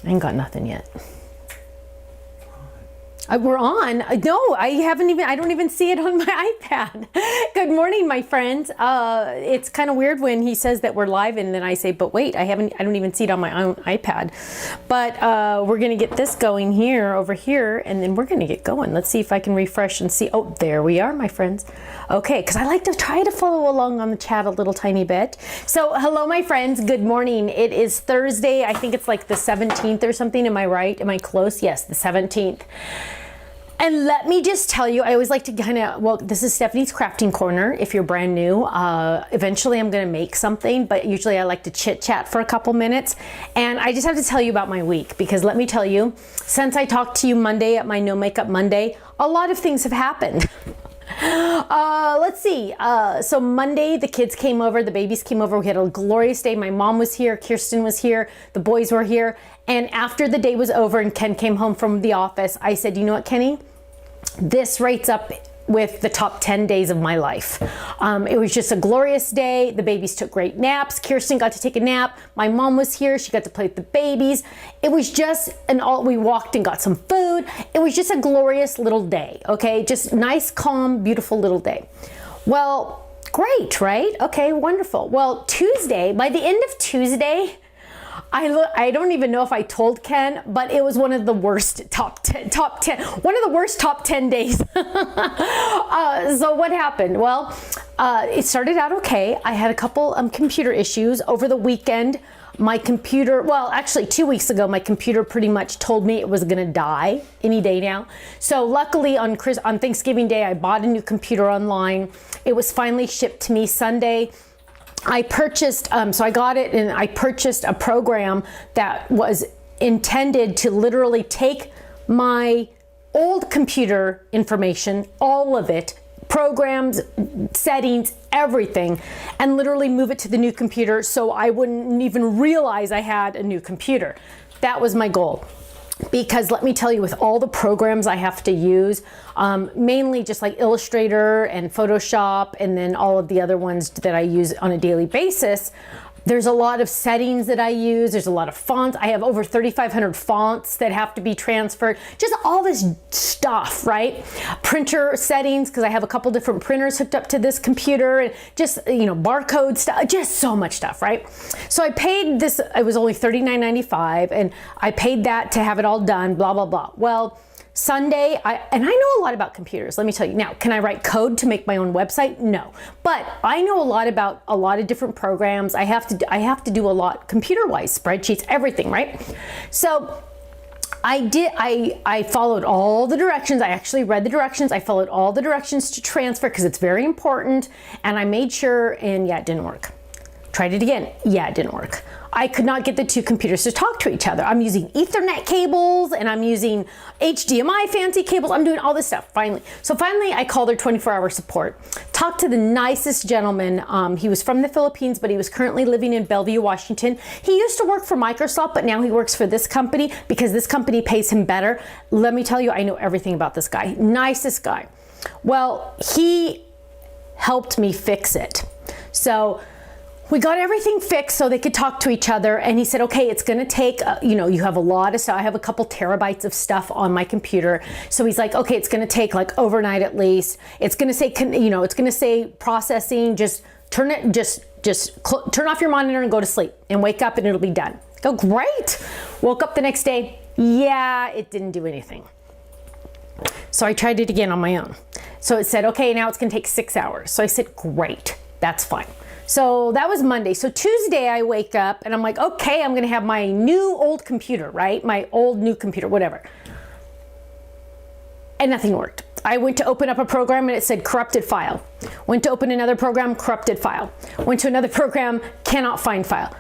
I ain't got nothing yet. We're on. No, I don't even see it on my iPad. Good morning, my friends. It's kind of weird when he says that we're live and then I say, but wait, I don't even see it on my own iPad. But we're going to get this going here, over here, and then we're going to get going. Let's see if I can refresh and see. Oh, there we are, my friends. Okay, because I like to try to follow along on the chat a little tiny bit. So hello, my friends. Good morning. It is Thursday. I think it's like the 17th or something. Am I right? Am I close? Yes, the 17th. And let me just tell you, I always like to this is Stephanie's Crafting Corner. If you're brand new, eventually I'm going to make something, but usually I like to chit chat for a couple minutes. And I just have to tell you about my week, because let me tell you, since I talked to you Monday at my No Makeup Monday, a lot of things have happened. Let's see. So Monday, the kids came over, the babies came over. We had a glorious day. My mom was here. Kirsten was here. The boys were here. And after the day was over and Ken came home from the office, I said, you know what, Kenny? This rates up with the top 10 days of my life. It was just a glorious day. The babies took great naps. Kirsten got to take a nap. My mom was here. She got to play with the babies. It was just we walked and got some food. It was just a glorious little day. Okay. Just nice, calm, beautiful little day. Well, great, right? Okay, wonderful. Well, Tuesday, by the end of Tuesday, I don't even know if I told Ken, but it was one of the worst top 10, one of the worst top 10 days. So what happened? Well, it started out okay. I had a couple computer issues over the weekend. My computer, well, actually 2 weeks ago, my computer pretty much told me it was going to die any day now. So luckily on Thanksgiving Day, I bought a new computer online. It was finally shipped to me Sunday. I purchased, so I got it and I purchased a program that was intended to literally take my old computer information, all of it, programs, settings, everything, and literally move it to the new computer so I wouldn't even realize I had a new computer. That was my goal. Because let me tell you, with all the programs I have to use, mainly just like Illustrator and Photoshop, and then all of the other ones that I use on a daily basis, there's a lot of settings that I use. There's a lot of fonts. I have over 3,500 fonts that have to be transferred. Just all this stuff, right? Printer settings, because I have a couple different printers hooked up to this computer, and just, barcode stuff, just so much stuff, right? So I paid this, it was only $39.95, and I paid that to have it all done, blah, blah, blah. Well, Sunday, I know a lot about computers, let me tell you. Now, can I write code to make my own website? No. But I know a lot about a lot of different programs. I have to do a lot computer-wise, spreadsheets, everything, right? So I followed all the directions. I actually read the directions. I followed all the directions to transfer because it's very important. And I made sure, and yeah, it didn't work. Tried it again. Yeah, it didn't work. I could not get the two computers to talk to each other. I'm using Ethernet cables and I'm using HDMI fancy cables. I'm doing all this stuff finally. So finally I called their 24-hour support. Talked to the nicest gentleman. He was from the Philippines, but he was currently living in Bellevue, Washington. He used to work for Microsoft, but now he works for this company because this company pays him better. Let me tell you, I know everything about this guy. Nicest guy. Well, he helped me fix it. So we got everything fixed so they could talk to each other. And he said, okay, it's going to take, you have a lot of stuff. I have a couple terabytes of stuff on my computer. So he's like, okay, it's going to take like overnight at least. It's going to say, it's going to say processing. Just turn off your monitor and go to sleep and wake up and it'll be done. Go, great. Woke up the next day. Yeah, it didn't do anything. So I tried it again on my own. So it said, okay, now it's going to take 6 hours. So I said, great, that's fine. So that was Monday. So Tuesday I wake up and I'm like, okay, I'm gonna have my new old computer, right? My old new computer, whatever. And nothing worked. I went to open up a program and it said corrupted file. Went to open another program, corrupted file. Went to another program, cannot find file.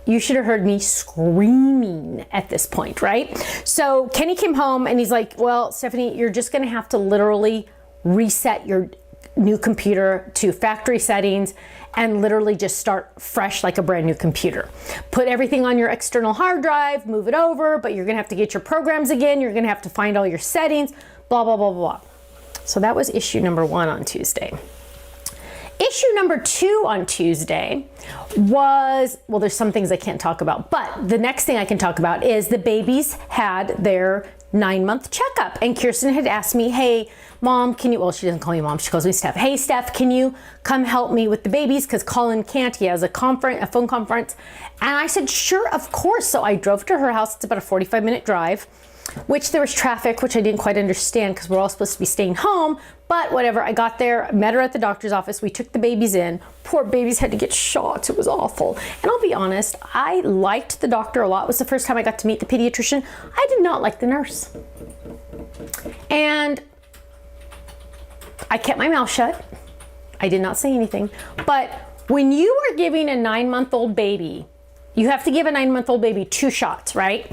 You should have heard me screaming at this point, right? So Kenny came home and he's like, well, Stephanie, you're just gonna have to literally reset your new computer to factory settings and literally just start fresh like a brand new computer. Put everything on your external hard drive, move it over, but you're gonna have to get your programs again. You're gonna have to find all your settings, blah, blah, blah, blah. So that was issue number 1 on Tuesday. Issue number 2 on Tuesday was, well, there's some things I can't talk about, but the next thing I can talk about is the babies had their 9-month checkup. And Kirsten had asked me, hey, Mom, can you, well, she doesn't call me Mom, she calls me Steph. Hey, Steph, can you come help me with the babies? Because Colin can't, he has a phone conference. And I said, sure, of course. So I drove to her house. It's about a 45-minute drive, which there was traffic, which I didn't quite understand because we're all supposed to be staying home. But whatever, I got there, met her at the doctor's office. We took the babies in. Poor babies had to get shots. It was awful. And I'll be honest, I liked the doctor a lot. It was the first time I got to meet the pediatrician. I did not like the nurse. And I kept my mouth shut. I did not say anything. But when you are giving a 9-month-old baby, you have to give a 9-month-old baby 2 shots, right?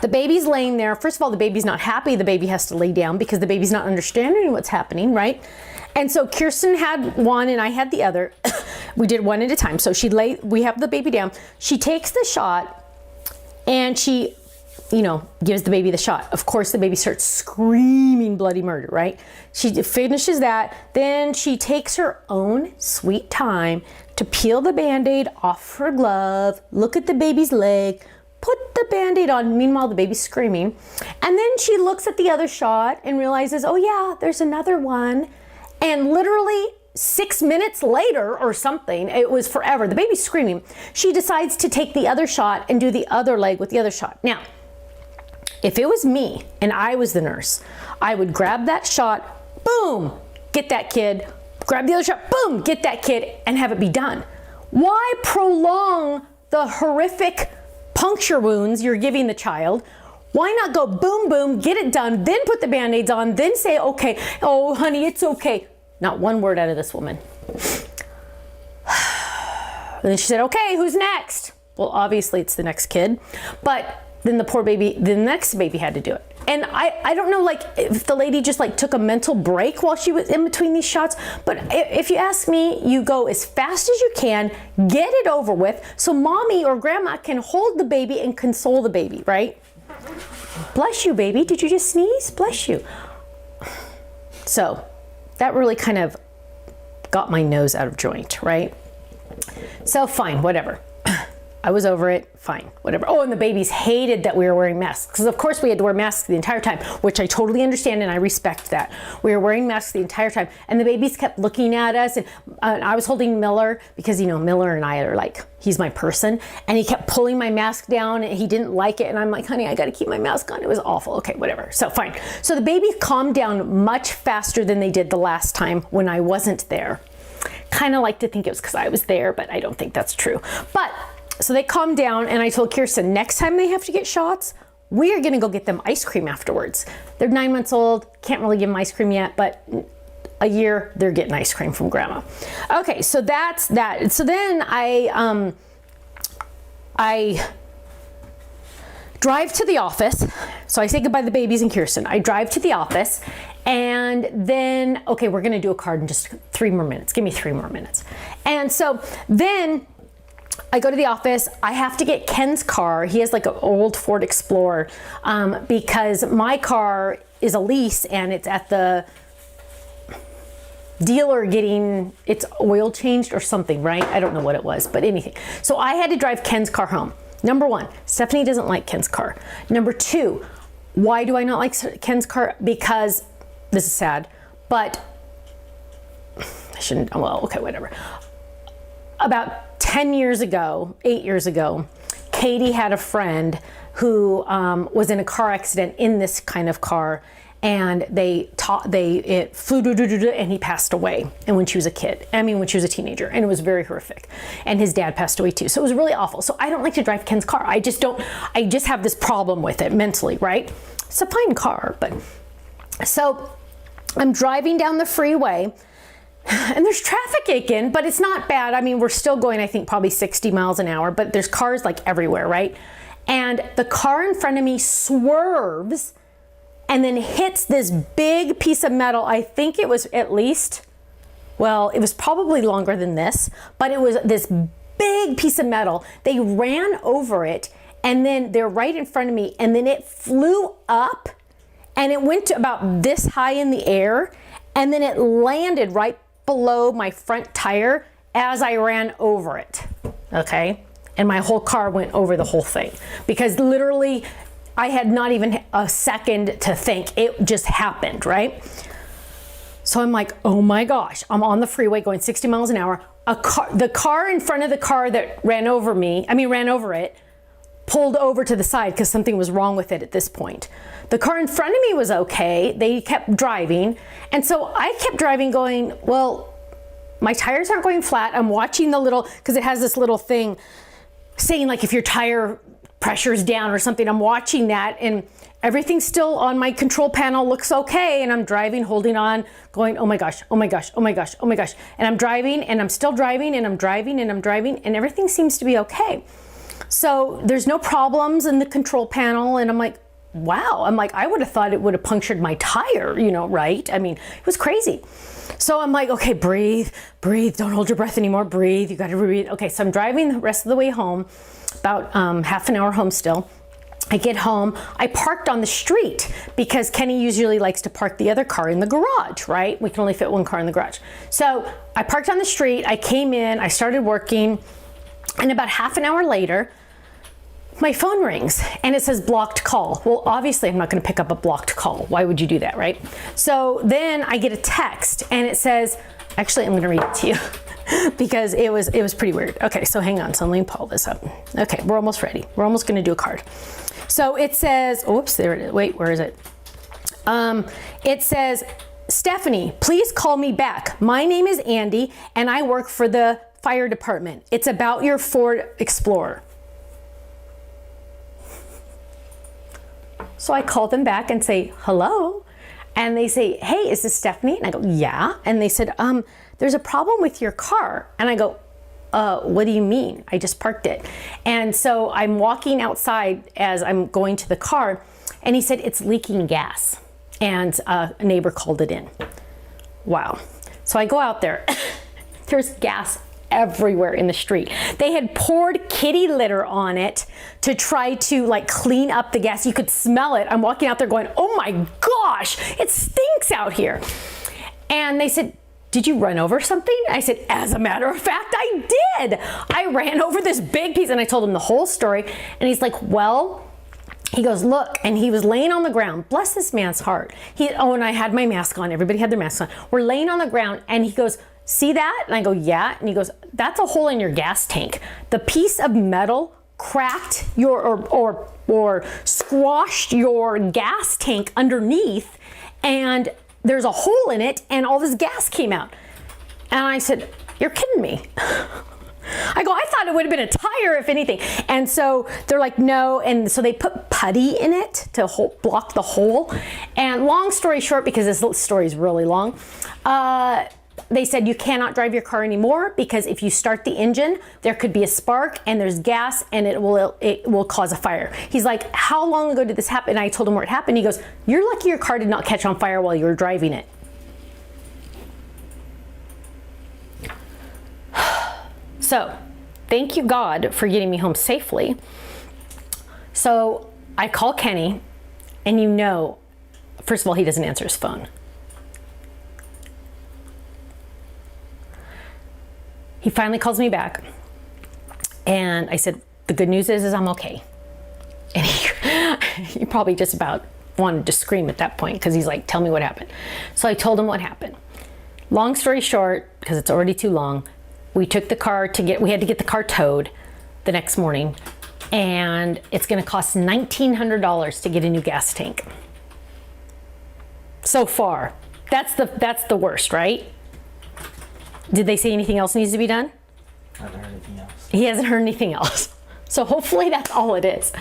The baby's laying there. First of all, the baby's not happy. The baby has to lay down because the baby's not understanding what's happening, right? And so Kirsten had one and I had the other. We did one at a time. So we have the baby down. She takes the shot and she, gives the baby the shot. Of course, the baby starts screaming bloody murder, right? She finishes that. Then she takes her own sweet time to peel the Band-Aid off her glove, look at the baby's leg, put the Band-Aid on. Meanwhile, the baby's screaming. And then she looks at the other shot and realizes, oh yeah, there's another one. And literally 6 minutes later or something, it was forever, the baby's screaming. She decides to take the other shot and do the other leg with the other shot. Now, if it was me and I was the nurse, I would grab that shot, boom, get that kid, grab the other shot, boom, get that kid, and have it be done. Why prolong the horrific puncture wounds you're giving the child? Why not go boom, boom, get it done, then put the Band-Aids on, then say, okay, oh, honey, it's okay. Not one word out of this woman. And then she said, okay, who's next? Well, obviously it's the next kid, but then the next baby had to do it. And I don't know, if the lady just took a mental break while she was in between these shots. But if you ask me, you go as fast as you can, get it over with, so mommy or grandma can hold the baby and console the baby, right? Bless you, baby. Did you just sneeze? Bless you. So that really kind of got my nose out of joint, right? So fine, whatever. I was over it, fine, whatever. Oh, and the babies hated that we were wearing masks, because of course we had to wear masks the entire time, which I totally understand and I respect that. We were wearing masks the entire time, and the babies kept looking at us, and I was holding Miller, because Miller and I are he's my person, and he kept pulling my mask down, and he didn't like it, and I'm like, honey, I gotta keep my mask on. It was awful. Okay, whatever. So fine. So the babies calmed down much faster than they did the last time when I wasn't there. Kind of like to think it was because I was there, but I don't think that's true. But so they calmed down, and I told Kirsten, next time they have to get shots, we are gonna go get them ice cream afterwards. They're 9 months old, can't really give them ice cream yet, but a year, they're getting ice cream from grandma. Okay, so that's that. So then I drive to the office. So I say goodbye to the babies and Kirsten. I drive to the office, and then, okay, we're gonna do a card in just 3 more minutes. Give me 3 more minutes. And so then I go to the office. I have to get Ken's car. He has an old Ford Explorer, because my car is a lease and it's at the dealer getting its oil changed or something, right? I don't know what it was, but anything. So I had to drive Ken's car home. Number 1, Stephanie doesn't like Ken's car. Number 2, why do I not like Ken's car? Because, this is sad, but I shouldn't, well, okay, whatever. About 10 years ago, 8 years ago, Katie had a friend who was in a car accident in this kind of car, and it flew, and he passed away. And when she was a teenager, and it was very horrific. And his dad passed away too. So it was really awful. So I don't like to drive Ken's car. I just have this problem with it mentally, right? It's a fine car, but so I'm driving down the freeway, and there's traffic again, but it's not bad. I mean, we're still going, I think, probably 60 miles an hour, but there's cars everywhere, right? And the car in front of me swerves and then hits this big piece of metal. I think it was at least, well, it was probably longer than this, but it was this big piece of metal. They ran over it, and then they're right in front of me, and then it flew up, and it went to about this high in the air, and then it landed right below my front tire as I ran over it, okay? And my whole car went over the whole thing because literally I had not even a second to think. It just happened, right? So I'm like, oh my gosh, I'm on the freeway going 60 miles an hour. The car in front of the car that ran over it, pulled over to the side because something was wrong with it at this point. The car in front of me was okay. They kept driving. And so I kept driving going, well, my tires aren't going flat. I'm watching the little, because it has this little thing saying like if your tire pressure is down or something. I'm watching that and everything's still on my control panel, looks okay. And I'm driving, holding on, going, oh my gosh, oh my gosh, oh my gosh, oh my gosh. And I'm driving and I'm still driving and I'm driving and I'm driving and everything seems to be okay. So there's no problems in the control panel. And I'm like, wow. I'm like, I would have thought it would have punctured my tire, you know, right? I mean, it was crazy. So I'm like, okay, breathe, don't hold your breath anymore, breathe, you gotta breathe. Okay, so I'm driving the rest of the way home, about half an hour home still. I get home, I parked on the street because Kenny usually likes to park the other car in the garage, right? We can only fit one car in the garage. So I parked on the street, I came in, I started working, and about half an hour later, my phone rings and it says blocked call. Well, obviously I'm not going to pick up a blocked call. Why would you do that, right? So then I get a text and it says, actually, I'm going to read it to you because it was pretty weird. Okay, so hang on. So let me pull this up. Okay, we're almost ready. We're almost going to do a card. So it says, oops, there it is. Wait, where is it? It says, Stephanie, please call me back. My name is Andy and I work for the fire department. It's about your Ford Explorer. So I call them back and say, hello. And they say, hey, is this Stephanie? And I go, yeah. And they said, there's a problem with your car. And I go, what do you mean? I just parked it. And so I'm walking outside as I'm going to the car. And he said, it's leaking gas. And a neighbor called it in. Wow. So I go out there. There's gas everywhere in the street. They had poured kitty litter on it to try to like clean up the gas. You could smell it. I'm walking out there going, oh my gosh, it stinks out here. And they said, did you run over something? I said, as a matter of fact, I did. I ran over this big piece and I told him the whole story. And he's like, well, he goes, look, and he was laying on the ground. Bless this man's heart. And I had my mask on. Everybody had their masks on. We're laying on the ground and he goes, see that? And I go, yeah. And he goes, that's a hole in your gas tank. The piece of metal cracked or squashed your gas tank underneath and there's a hole in it and all this gas came out. And I said, you're kidding me. I go, I thought it would have been a tire if anything. And so they're like, no. And so they put putty in it to block the hole. And long story short, because this story is really long, they said you cannot drive your car anymore because if you start the engine, there could be a spark and there's gas and it will cause a fire. He's like, how long ago did this happen? And I told him where it happened. He goes, you're lucky your car did not catch on fire while you were driving it. So thank you, God, for getting me home safely. So I call Kenny and first of all, he doesn't answer his phone. He finally calls me back and I said, the good news is I'm okay. And he probably just about wanted to scream at that point because he's like, tell me what happened. So I told him what happened. Long story short, because it's already too long, we took the car we had to get the car towed the next morning and it's gonna cost $1,900 to get a new gas tank. So far, that's the worst, right? Did they say anything else needs to be done? I haven't heard anything else. He hasn't heard anything else. So hopefully that's all it is.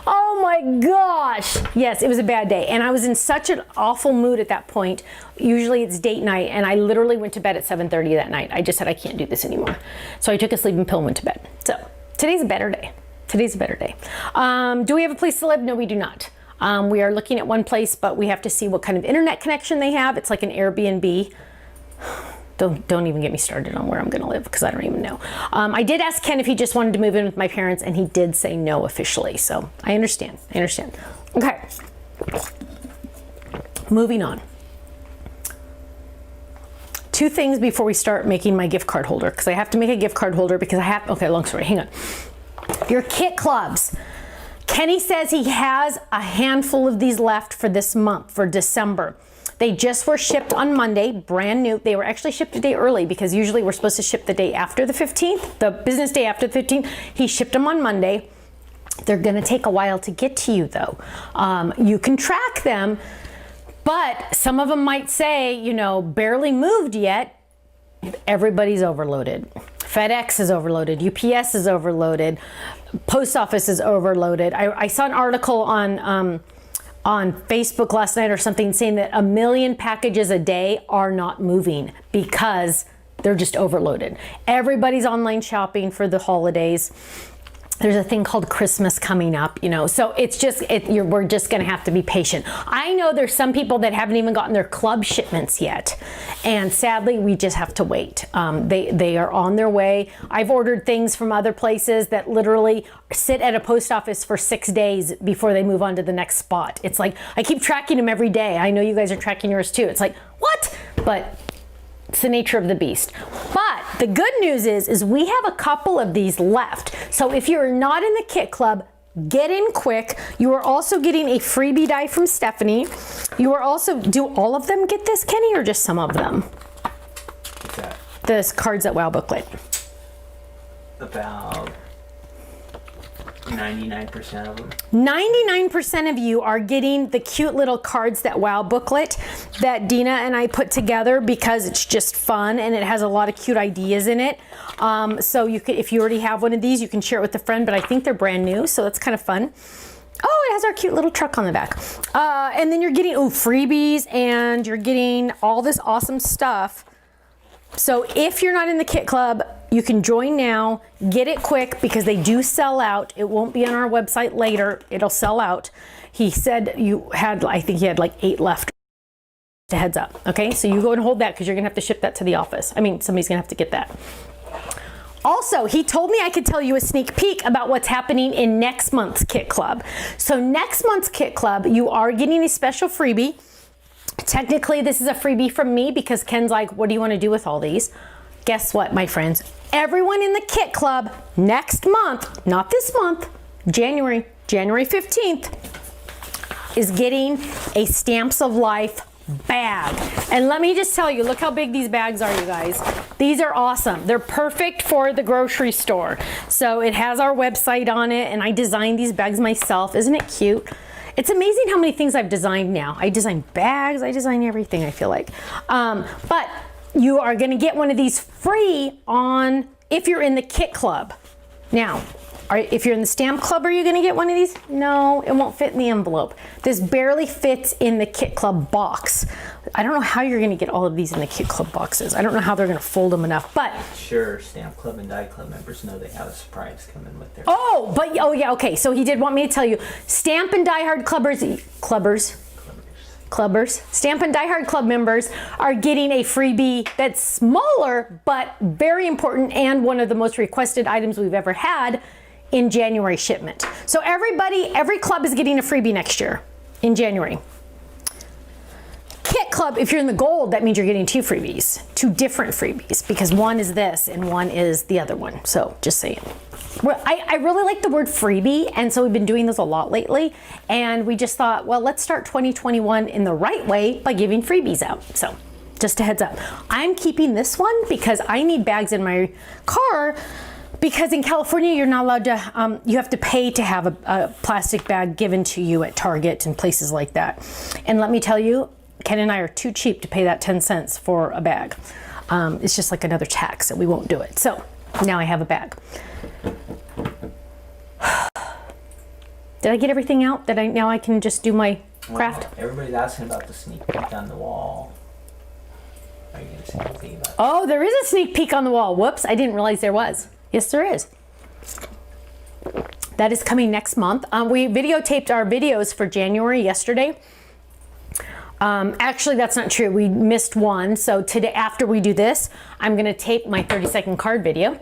Oh my gosh. Yes, it was a bad day. And I was in such an awful mood at that point. Usually it's date night and I literally went to bed at 7:30 that night. I just said, I can't do this anymore. So I took a sleeping pill and went to bed. So today's a better day. Today's a better day. Do we have a place to live? No, we do not. We are looking at one place, but we have to see what kind of internet connection they have. It's like an Airbnb. Don't even get me started on where I'm going to live because I don't even know. I did ask Ken if he just wanted to move in with my parents and he did say no officially. So I understand. Okay. Moving on two things before we start making my gift card holder, because I have to make a gift card holder because I have, okay, long story, hang on. Your kit clubs. Kenny says he has a handful of these left for this month, for December. They just were shipped on Monday, brand new. They were actually shipped a day early because usually we're supposed to ship the day after the 15th, the business day after the 15th. He shipped them on Monday. They're gonna take a while to get to you though. You can track them, but some of them might say, you know, barely moved yet. Everybody's overloaded. FedEx is overloaded. UPS is overloaded. Post office is overloaded. I saw an article on Facebook last night or something saying that 1 million packages a day are not moving because they're just overloaded. Everybody's online shopping for the holidays. There's a thing called Christmas coming up, you know, so it's just, we're just gonna have to be patient. I know there's some people that haven't even gotten their club shipments yet, and sadly, we just have to wait. They are on their way. I've ordered things from other places that literally sit at a post office for 6 days before they move on to the next spot. It's like, I keep tracking them every day. I know you guys are tracking yours too. It's like, what? But it's the nature of the beast. But the good news is we have a couple of these left. So if you're not in the kit club, get in quick. You are also getting a freebie die from Stephanie. You are also, do all of them get this, Kenny, or just some of them? What's that? The Cards That Wow booklet. About 99% of them. 99% of you are getting the cute little Cards That Wow booklet that Dina and I put together because it's just fun and it has a lot of cute ideas in it. So you could, if you already have one of these, you can share it with a friend, but I think they're brand new, so that's kind of fun. Oh, it has our cute little truck on the back. And then you're getting freebies, and you're getting all this awesome stuff. So if you're not in the kit club, you can join now, get it quick because they do sell out. It won't be on our website later, it'll sell out. He said you had, I think he had like 8 left. A heads up, okay? So you go and hold that because you're gonna have to ship that to the office. I mean, somebody's gonna have to get that. Also, he told me I could tell you a sneak peek about what's happening in next month's kit club. So next month's kit club, you are getting a special freebie. Technically, this is a freebie from me because Ken's like, what do you want to do with all these? Guess what, my friends? Everyone in the kit club next month, not this month, January 15th, is getting a Stamps of Life bag. And let me just tell you, look how big these bags are, you guys. These are awesome. They're perfect for the grocery store. So it has our website on it, and I designed these bags myself. Isn't it cute? It's amazing how many things I've designed now. I design bags, I design everything, I feel like. But you are gonna get one of these free on, if you're in the kit club. Now, if you're in the stamp club, are you gonna get one of these? No, it won't fit in the envelope. This barely fits in the kit club box. I don't know how you're gonna get all of these in the kit club boxes. I don't know how they're gonna fold them enough, but. Sure, Stamp Club and Die Club members know they have a surprise coming with their. Oh yeah, okay. So he did want me to tell you, Stamp and Die Hard Clubbers, Stamp and Die Hard Club members are getting a freebie that's smaller, but very important and one of the most requested items we've ever had in January shipment. So every club is getting a freebie next year in January. Kit club, if you're in the gold, that means you're getting 2 freebies, 2 different freebies, because one is this and one is the other one. So just saying. Well, I really like the word freebie, and so we've been doing this a lot lately, and we just thought, well, let's start 2021 in the right way by giving freebies out. So just a heads up. I'm keeping this one because I need bags in my car, because in California, you're not allowed to, you have to pay to have a plastic bag given to you at Target and places like that. And let me tell you, Ken and I are too cheap to pay that 10 cents for a bag. It's just like another tax, and we won't do it. So now I have a bag. Did I get everything out that now I can just do my craft? Well, everybody's asking about the sneak peek on the wall. Are you going to say anything about that? Oh, there is a sneak peek on the wall. Whoops, I didn't realize there was. Yes, there is. That is coming next month. We videotaped our videos for January yesterday. Actually, that's not true. We missed one. So today, after we do this, I'm going to tape my 30-second card video.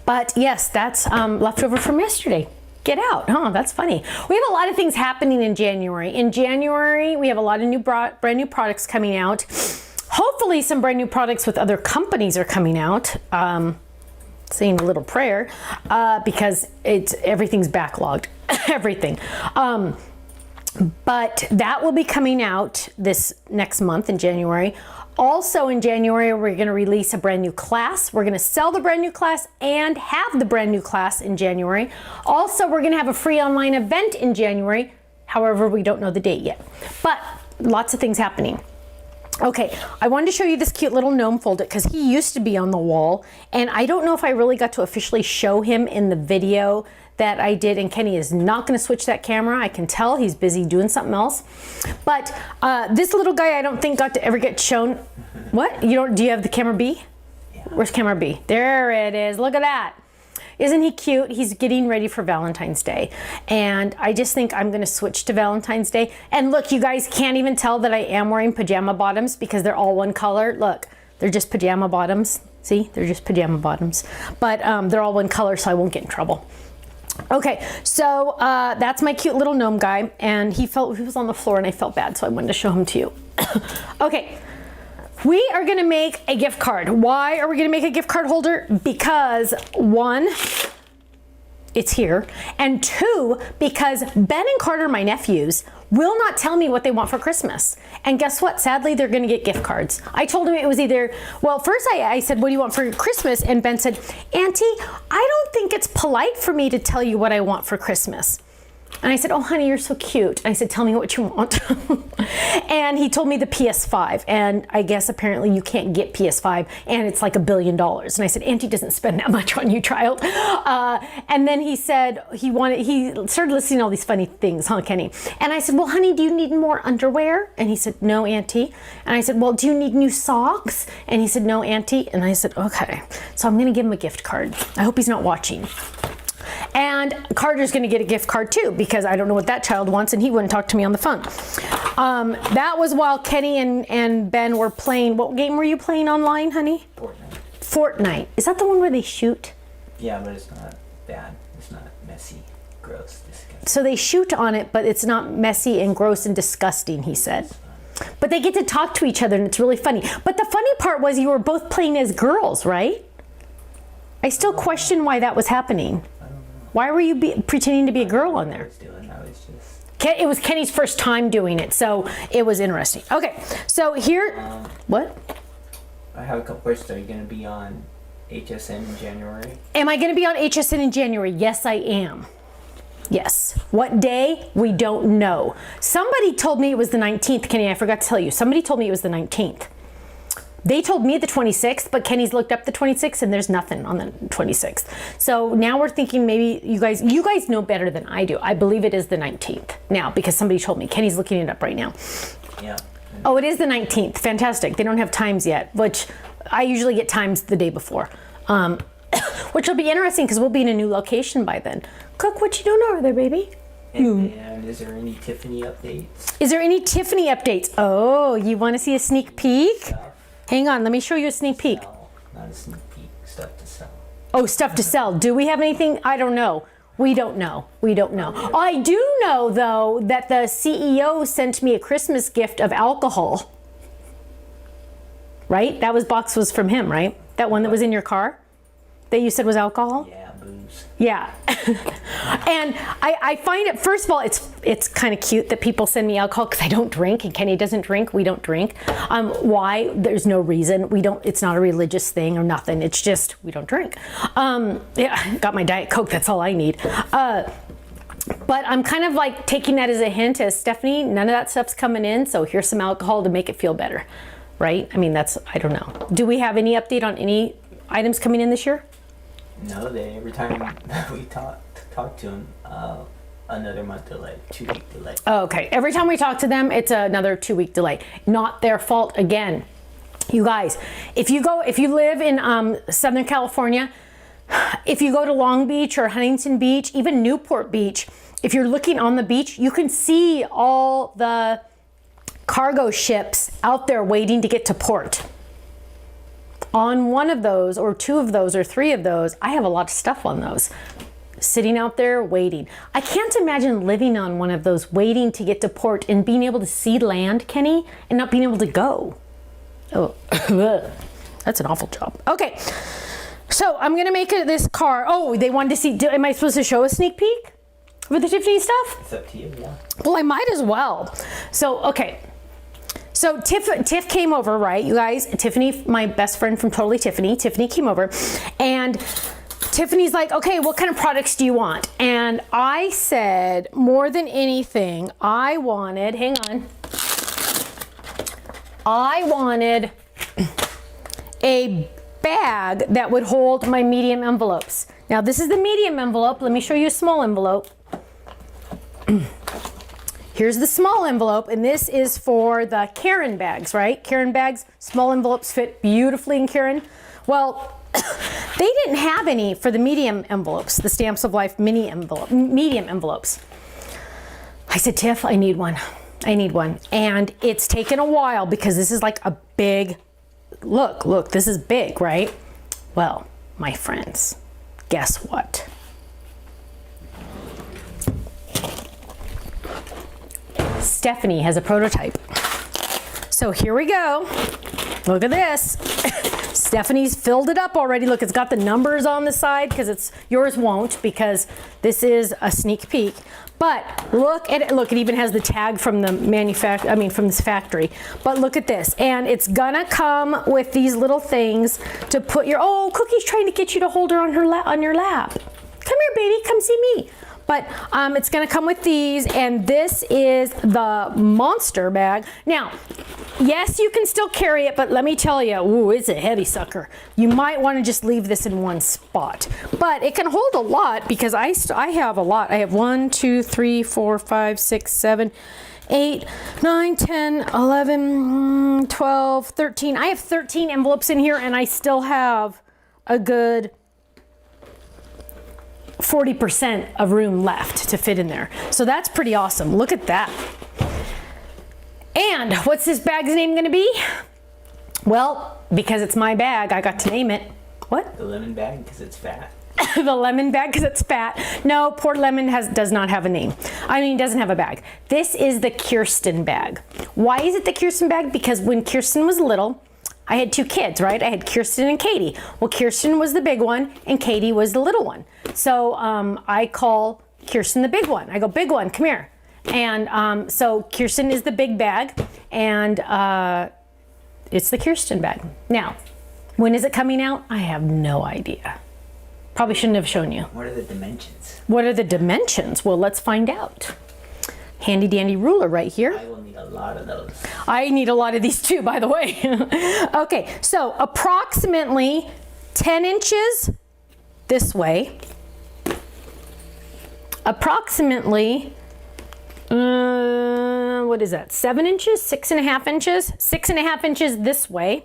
But yes, that's leftover from yesterday. Get out, huh? That's funny. We have a lot of things happening in January. In January, we have a lot of brand new products coming out. Hopefully some brand new products with other companies are coming out. Saying a little prayer because everything's backlogged. Everything. But that will be coming out this next month in January. Also in January, we're going to release a brand new class. We're going to sell the brand new class and have the brand new class in January. Also, we're going to have a free online event in January. However, we don't know the date yet. But lots of things happening. Okay, I wanted to show you this cute little gnome folder because he used to be on the wall. And I don't know if I really got to officially show him in the video that I did, and Kenny is not going to switch that camera. I can tell he's busy doing something else. But this little guy, I don't think got to ever get shown. What? You don't? Do you have the camera B? Yeah. Where's camera B? There it is. Look at that. Isn't he cute? He's getting ready for Valentine's Day. And I just think I'm going to switch to Valentine's Day. And look, you guys can't even tell that I am wearing pajama bottoms because they're all one color. Look, they're just pajama bottoms. See, they're just pajama bottoms. But they're all one color, so I won't get in trouble. Okay, so that's my cute little gnome guy, and he was on the floor and I felt bad, so I wanted to show him to you. Okay, we are gonna make a gift card. Why are we gonna make a gift card holder? Because one, it's here, and two, because Ben and Carter, my nephews, will not tell me what they want for Christmas. And guess what? Sadly, they're gonna get gift cards. I told him it was either, well, first I said, what do you want for Christmas? And Ben said, Auntie, I don't think it's polite for me to tell you what I want for Christmas. And I said, oh, honey, you're so cute. And I said, tell me what you want. And he told me the PS5. And I guess apparently you can't get PS5 and it's like $1 billion. And I said, Auntie doesn't spend that much on you, child. And then he said he started listing all these funny things, huh, Kenny? And I said, well, honey, do you need more underwear? And he said, no, Auntie. And I said, well, do you need new socks? And he said, no, Auntie. And I said, okay. So I'm going to give him a gift card. I hope he's not watching. And Carter's going to get a gift card too, because I don't know what that child wants, and he wouldn't talk to me on the phone. That was while Kenny and Ben were playing. What game were you playing online, honey? Fortnite. Is that the one where they shoot? Yeah, but it's not bad. It's not messy, gross, disgusting. So they shoot on it, but it's not messy and gross and disgusting, he said. But they get to talk to each other, and it's really funny. But the funny part was you were both playing as girls, right? I still question why that was happening. Why were you pretending to be a girl on there? It was Kenny's first time doing it, so it was interesting. Okay, so here, what? I have a couple questions. Are you going to be on HSN in January? Am I going to be on HSN in January? Yes, I am. Yes. What day? We don't know. Somebody told me it was the 19th, Kenny. I forgot to tell you. Somebody told me it was the 19th. They told me the 26th, but Kenny's looked up the 26th and there's nothing on the 26th. So now we're thinking maybe you guys know better than I do. I believe it is the 19th now because somebody told me. Kenny's looking it up right now. Yeah. Oh, it is the 19th. Fantastic. They don't have times yet, which I usually get times the day before. Which will be interesting because we'll be in a new location by then. Cook, what you doing over there, baby? And is there any Tiffany updates? Is there any Tiffany updates? Oh, you want to see a sneak peek? Stuff. Hang on, let me show you a sneak peek. Not a sneak peek, stuff to sell. Oh, stuff to sell. Do we have anything? I don't know. We don't know. We don't know. I do know, though, that the CEO sent me a Christmas gift of alcohol. Right? That box was from him, right? That one that was in your car that you said was alcohol? Yeah, booze. Yeah. And I find it, first of all, it's kind of cute that people send me alcohol because I don't drink and Kenny doesn't drink. We don't drink. Why? There's no reason. It's not a religious thing or nothing. It's just, we don't drink. Yeah, got my Diet Coke. That's all I need. But I'm kind of like taking that as a hint as Stephanie, none of that stuff's coming in. So here's some alcohol to make it feel better. Right? I mean, I don't know. Do we have any update on any items coming in this year? No, every time we talk to them, another month delay, 2-week delay. Oh, okay. Every time we talk to them, it's another 2-week delay. Not their fault again. You guys, if you live in Southern California, if you go to Long Beach or Huntington Beach, even Newport Beach, if you're looking on the beach, you can see all the cargo ships out there waiting to get to port. On one of those, or two of those, or three of those, I have a lot of stuff on those. Sitting out there waiting. I can't imagine living on one of those waiting to get to port and being able to see land, Kenny, and not being able to go. Oh, that's an awful job. Okay, so I'm gonna make this card. Oh, they wanted to see, am I supposed to show a sneak peek with the Tiffany stuff? It's up to you, yeah. Well, I might as well. So, okay. So Tiff came over, right, you guys? Tiffany, my best friend from Totally Tiffany, Tiffany came over, and Tiffany's like, okay, what kind of products do you want? And I said, more than anything, I wanted a bag that would hold my medium envelopes. Now, this is the medium envelope. Let me show you a small envelope. Here's the small envelope, and this is for the Karen bags, right? Karen bags, small envelopes fit beautifully in Karen. Well, they didn't have any for the medium envelopes, the Stamps of Life medium envelopes. I said, Tiff, I need one. I need one. And it's taken a while because this is like a big, look, this is big, right? Well, my friends, guess what? Stephanie has a prototype. So here we go. Look at this. Stephanie's filled it up already. Look, it's got the numbers on the side because yours won't because this is a sneak peek. But look at it. Look, it even has the tag from the from this factory. But look at this. And it's gonna come with these little things to put Cookie's trying to get you to hold her on your lap. Come here, baby, come see me. But it's gonna come with these, and this is the monster bag. Now, yes, you can still carry it, but let me tell you, ooh, it's a heavy sucker. You might wanna just leave this in one spot. But it can hold a lot because I have a lot. I have 1, 2, 3, 4, 5, 6, 7, 8, 9, 10, 11, 12, 13. I have 13 envelopes in here, and I still have a good 40% of room left to fit in there. So that's pretty awesome. Look at that. And what's this bag's name gonna be? Well, because it's my bag, I got to name it. What? The lemon bag because it's fat. The lemon bag because it's fat. No, poor lemon does not have a name. Doesn't have a bag. This is the Kirsten bag. Why is it the Kirsten bag? Because when Kirsten was little, I had 2 kids, right? I had Kirsten and Katie. Well, Kirsten was the big one and Katie was the little one. So I call Kirsten the big one. I go, big one, come here. And so Kirsten is the big bag, and it's the Kirsten bag. Now, when is it coming out? I have no idea. Probably shouldn't have shown you. What are the dimensions? What are the dimensions? Well, let's find out. Handy dandy ruler right here. I will need a lot of those. I need a lot of these too, by the way. Okay, so approximately 10 inches this way. Approximately, what is that? 7 inches, 6.5 inches, 6.5 inches this way.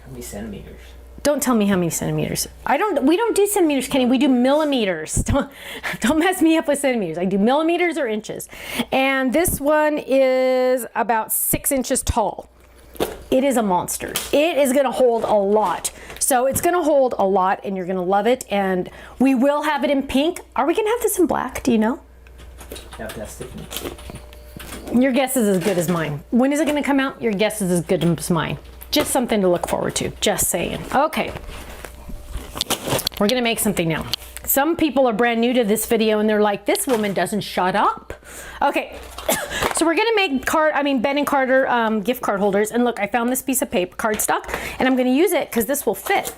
How many centimeters? Don't tell me how many centimeters. We don't do centimeters, Kenny. We do millimeters. Don't mess me up with centimeters. I do millimeters or inches. And this one is about 6 inches tall. It is a monster. It is gonna hold a lot. So it's gonna hold a lot and you're gonna love it. And we will have it in pink. Are we gonna have this in black? Do you know? Yeah, that's Tiffany. Your guess is as good as mine. When is it gonna come out? Your guess is as good as mine. Just something to look forward to, just saying. Okay, we're gonna make something now. Some people are brand new to this video and they're like, this woman doesn't shut up. Okay, so we're gonna make Ben and Carter gift card holders. And look, I found this piece of paper, cardstock, and I'm gonna use it because this will fit.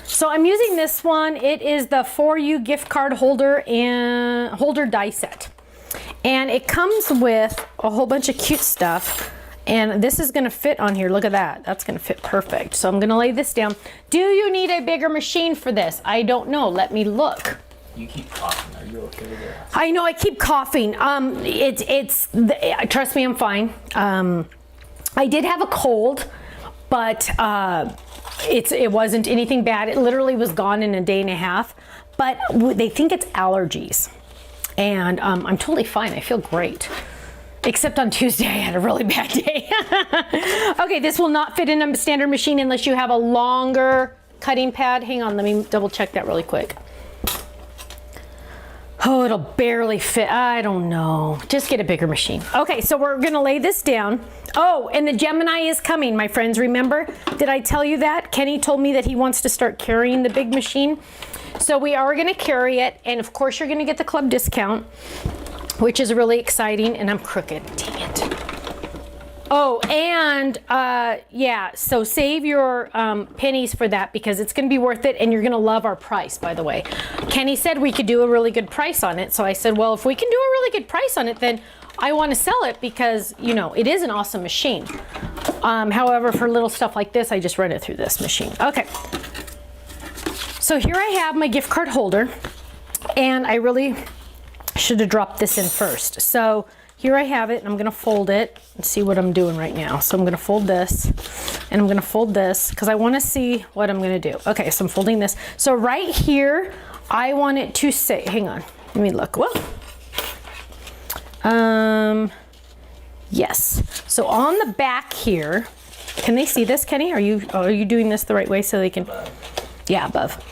So I'm using this one. It is the For You gift card holder and holder die set. And it comes with a whole bunch of cute stuff. And this is gonna fit on here. Look at that. That's gonna fit perfect. So I'm gonna lay this down. Do you need a bigger machine for this? I don't know. Let me look. You keep coughing. Are you okay with that? I know I keep coughing. Trust me, I'm fine. I did have a cold, but it wasn't anything bad. It literally was gone in a day and a half. But they think it's allergies, and I'm totally fine. I feel great. Except on Tuesday, I had a really bad day. Okay, this will not fit in a standard machine unless you have a longer cutting pad. Hang on, let me double check that really quick. Oh, it'll barely fit. I don't know. Just get a bigger machine. Okay, so we're gonna lay this down. Oh, and the Gemini is coming, my friends. Remember, did I tell you that? Kenny told me that he wants to start carrying the big machine. So we are going to carry it. And of course, you're going to get the club discount, which is really exciting. And I'm crooked. Dang it. Oh, and yeah, so save your pennies for that because it's going to be worth it and you're going to love our price, by the way. Kenny said we could do a really good price on it. So I said, well, if we can do a really good price on it, then I want to sell it because, you know, it is an awesome machine. However, for little stuff like this, I just run it through this machine. Okay. So here I have my gift card holder and I really should have dropped this in first. So here I have it and I'm going to fold it and see what I'm doing right now. So I'm going to fold this and I'm going to fold this because I want to see what I'm going to do. Okay, so I'm folding this. So right here, I want it to say, hang on, let me look. Whoa. Yes. So on the back here, can they see this, Kenny? Are you doing this the right way so they can? Yeah, above.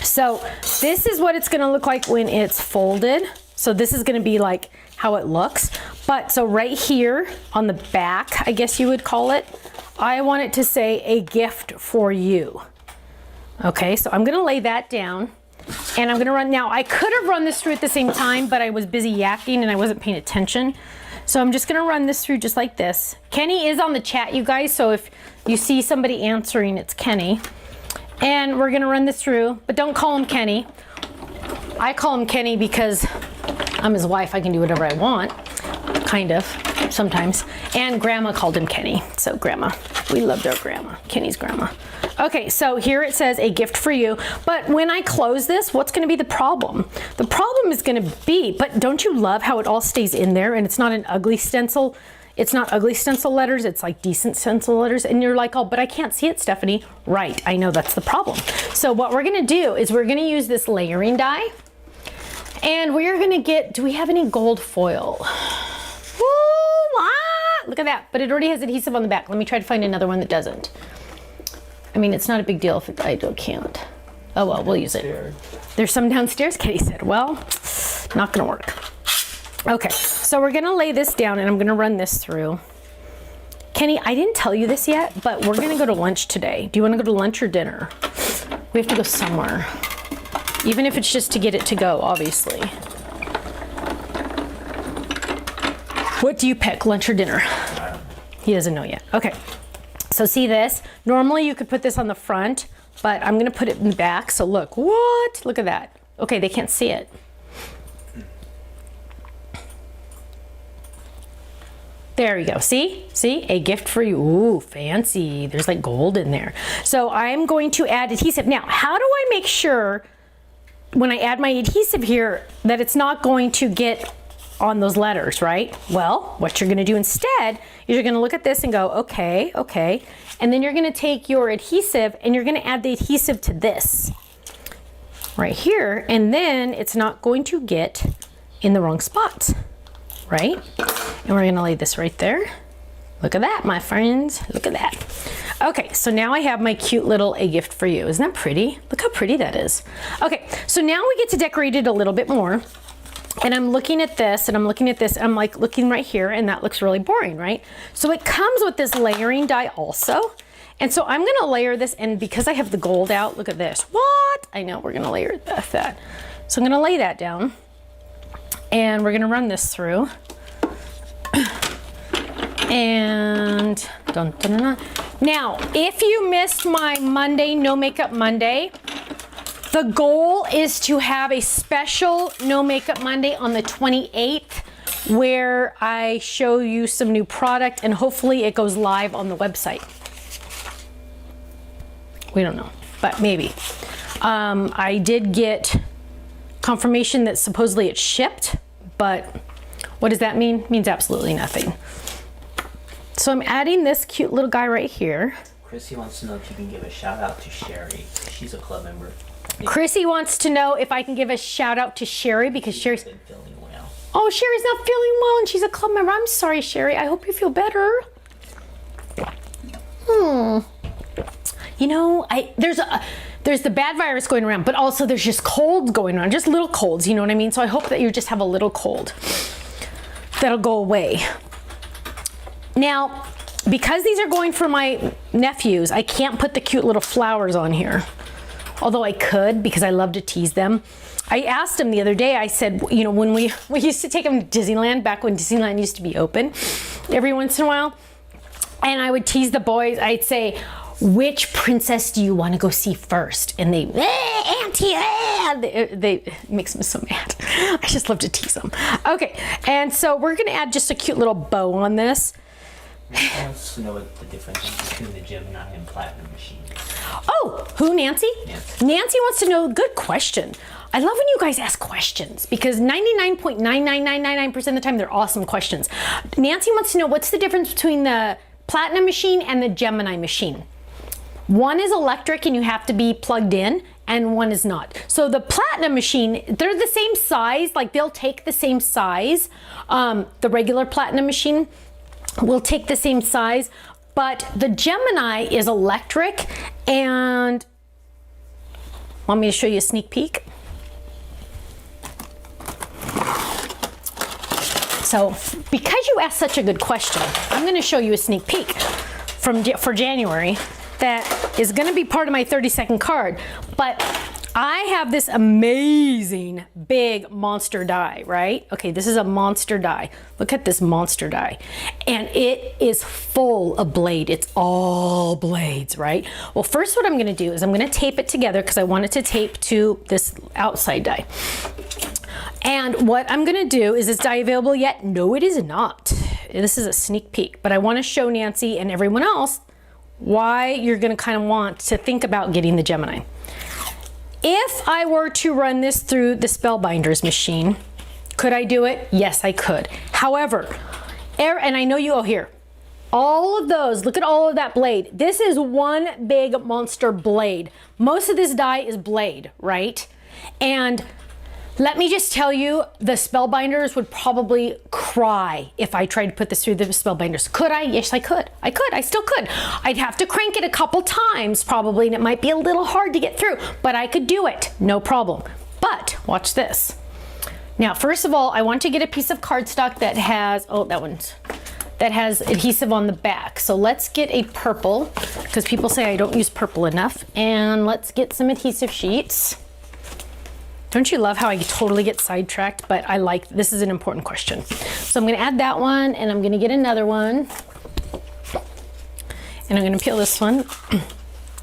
So this is what it's going to look like when it's folded. So this is going to be like how it looks. But so right here on the back, I guess you would call it, I want it to say a gift for you. Okay, so I'm going to lay that down. And I'm going to run, now I could have run this through at the same time, but I was busy yakking and I wasn't paying attention. So I'm just going to run this through just like this. Kenny is on the chat, you guys, so if you see somebody answering, it's Kenny. And we're going to run this through, but don't call him Kenny. I call him Kenny because I'm his wife. I can do whatever I want, kind of, sometimes. And Grandma called him Kenny. So Grandma, we loved our Grandma, Kenny's Grandma. Okay, so here it says a gift for you. But when I close this, what's going to be the problem? The problem is going to be, but don't you love how it all stays in there and it's not an ugly stencil? It's not ugly stencil letters, it's like decent stencil letters. And you're like, oh, but I can't see it, Stephanie. Right, I know that's the problem. So what we're going to do is we're going to use this layering die. And we're going to get, do we have any gold foil? Ooh, look at that. But it already has adhesive on the back. Let me try to find another one that doesn't. I mean, it's not a big deal if I can't. Oh, well, we'll use it. There's some downstairs, Katie said. Well, not going to work. Okay, so we're going to lay this down and I'm going to run this through. Kenny, I didn't tell you this yet, but we're going to go to lunch today. Do you want to go to lunch or dinner? We have to go somewhere. Even if it's just to get it to go, obviously. What do you pick, lunch or dinner? He doesn't know yet. Okay. So see this? Normally you could put this on the front, but I'm going to put it in the back. So look, what? Look at that. Okay, they can't see it. There you go. See? See? A gift for you. Ooh, fancy. There's like gold in there. So I'm going to add adhesive. Now, how do I make sure when I add my adhesive here that it's not going to get on those letters, right? Well, what you're going to do instead is you're going to look at this and go, okay, okay. And then you're going to take your adhesive and you're going to add the adhesive to this right here. And then it's not going to get in the wrong spots, right? And we're going to lay this right there. Look at that, my friends. Look at that. Okay, so now I have my cute little A gift for you. Isn't that pretty? Look how pretty that is. Okay, so now we get to decorate it a little bit more. And I'm looking at this and I'm looking at this and I'm like looking right here and that looks really boring, right? So it comes with this layering die also. And so I'm gonna layer this, and because I have the gold out, look at this. What? I know, we're gonna layer that. So I'm gonna lay that down and we're gonna run this through. And dun, dun, dun, dun. Now, if you missed my Monday, No Makeup Monday, the goal is to have a special No Makeup Monday on the 28th where I show you some new product and hopefully it goes live on the website. We don't know, but maybe. I did get confirmation that supposedly it's shipped, but what does that mean? It means absolutely nothing. So I'm adding this cute little guy right here. Chrissy wants to know if you can give a shout out to Sherry. She's a club member. Chrissy wants to know if I can give a shout out to Sherry because Sherry's been feeling well. Oh, Sherry's not feeling well and she's a club member. I'm sorry, Sherry. I hope you feel better. You know, there's the bad virus going around, but also there's just colds going on, just little colds, you know what I mean? So I hope that you just have a little cold that'll go away. Now, because these are going for my nephews, I can't put the cute little flowers on here. Although I could, because I love to tease them. I asked him the other day, I said, you know, when we used to take him to Disneyland, back when Disneyland used to be open every once in a while, and I would tease the boys, I'd say, which princess do you want to go see first? And they, Auntie, they it makes me so mad. I just love to tease them. Okay, and so we're gonna add just a cute little bow on this. I want to know what the difference is between the Gemini and Platinum Machine. Oh, who, Nancy? Nancy. Nancy wants to know, good question. I love when you guys ask questions because 99.99999% of the time they're awesome questions. Nancy wants to know what's the difference between the Platinum Machine and the Gemini Machine. One is electric and you have to be plugged in, and one is not. So the Platinum Machine, they're the same size, like they'll take the same size. The regular Platinum Machine will take the same size, but the Gemini is electric. And want me to show you a sneak peek? So because you asked such a good question, I'm going to show you a sneak peek for January that is going to be part of my 30-second card. But I have this amazing big monster die, right? Okay, this is a monster die. Look at this monster die. And it is full of blade. It's all blades, right? Well, first what I'm gonna do is I'm gonna tape it together because I want it to tape to this outside die. And what I'm gonna do, is this die available yet? No, it is not. This is a sneak peek, but I wanna show Nancy and everyone else why you're gonna kind of want to think about getting the Gemini. If I were to run this through the Spellbinders machine, could I do it? Yes, I could. However, and I know you all here, all of those, look at all of that blade. This is one big monster blade. Most of this die is blade, right? And let me just tell you, the Spellbinders would probably cry if I tried to put this through the Spellbinders. Could I? Yes, I could. I still could. I'd have to crank it a couple times probably, and it might be a little hard to get through, but I could do it, no problem. But watch this. Now, first of all, I want to get a piece of cardstock that has, that has adhesive on the back. So let's get a purple, because people say I don't use purple enough, and let's get some adhesive sheets. Don't you love how I totally get sidetracked? But this is an important question. So I'm gonna add that one, and I'm gonna get another one. And I'm gonna peel this one.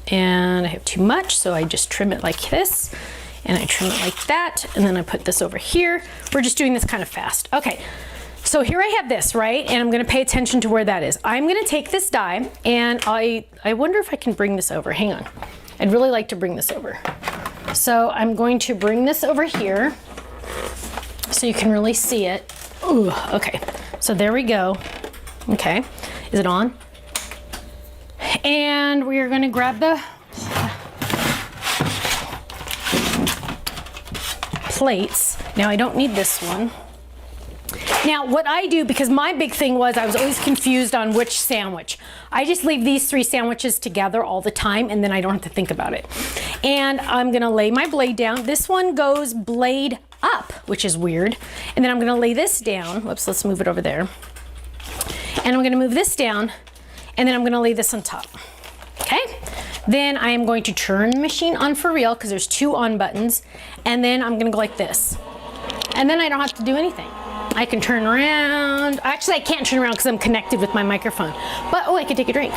And I have too much, so I just trim it like this. And I trim it like that, and then I put this over here. We're just doing this kind of fast. Okay, so here I have this, right? And I'm gonna pay attention to where that is. I'm gonna take this die, and I wonder if I can bring this over. Hang on. I'd really like to bring this over. So I'm going to bring this over here so you can really see it. Ooh, okay, so there we go. Okay, is it on? And we are gonna grab the plates. Now I don't need this one. Now what I do, because my big thing was I was always confused on which sandwich. I just leave these 3 sandwiches together all the time, and then I don't have to think about it. And I'm gonna lay my blade down. This one goes blade up, which is weird. And then I'm gonna lay this down. Whoops, let's move it over there. And I'm gonna move this down, and then I'm gonna lay this on top. Okay? Then I am going to turn the machine on for real, because there's 2 on buttons. And then I'm gonna go like this. And then I don't have to do anything. I can turn around. Actually, I can't turn around because I'm connected with my microphone. But, oh, I can take a drink.